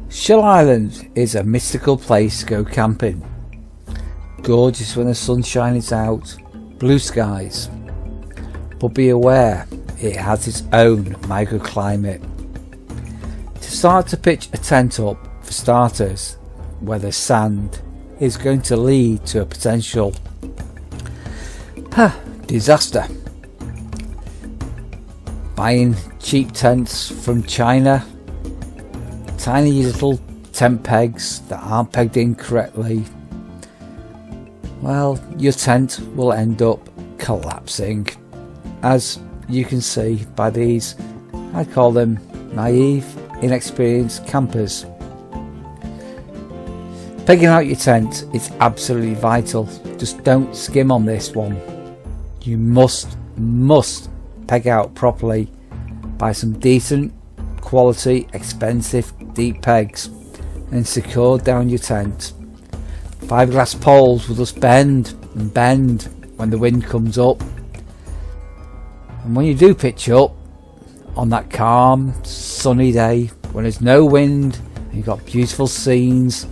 Shell Island is a mystical place to go camping. Gorgeous when the sunshine is out, blue skies. But be aware, it has its own microclimate. To start to pitch a tent up, for starters, where there's sand, is going to lead to a potential disaster. Buying cheap tents from China, tiny little tent pegs that aren't pegged in correctly, well, your tent will end up collapsing, as you can see by these, I call them naive, inexperienced campers. Pegging out your tent is absolutely vital. Just don't skim on this one. You must peg out properly. Buy some decent quality, expensive deep pegs and secure down your tent. Fiberglass poles will just bend and bend when the wind comes up, and when you do pitch up on that calm sunny day when there's no wind and you've got beautiful scenes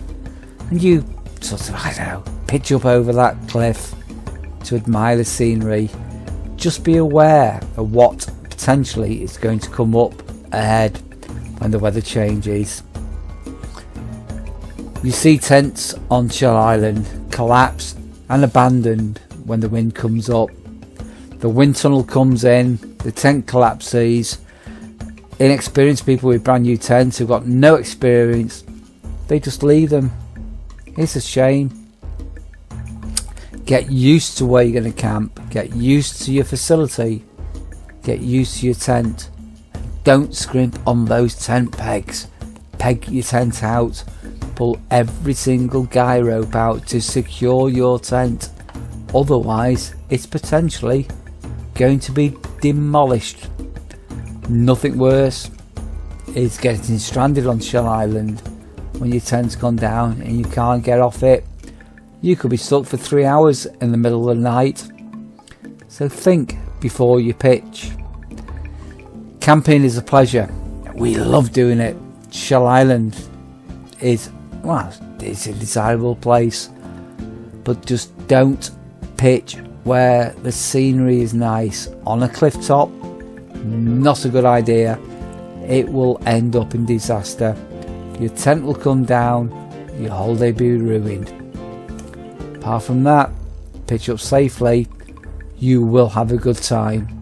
and you sort of pitch up over that cliff to admire the scenery, just be aware of what potentially is going to come up ahead when the weather changes. You see tents on Shell Island collapsed and abandoned when the wind comes up. The wind tunnel comes in, the tent collapses. Inexperienced people with brand new tents who've got no experience, they just leave them. It's a shame. Get used to where you're going to camp, get used to your facility, get used to your tent. Don't scrimp on those tent pegs. Peg your tent out. Pull every single guy rope out to secure your tent. Otherwise, it's potentially going to be demolished. Nothing worse is getting stranded on Shell Island when your tent's gone down and you can't get off it. You could be stuck for 3 hours in the middle of the night. So think before you pitch. Camping is a pleasure. We love doing it. Shell Island is, well, it's a desirable place, but just don't pitch where the scenery is nice. On a cliff top, not a good idea. It will end up in disaster. Your tent will come down, your whole day be ruined. Apart from that, pitch up safely, you will have a good time.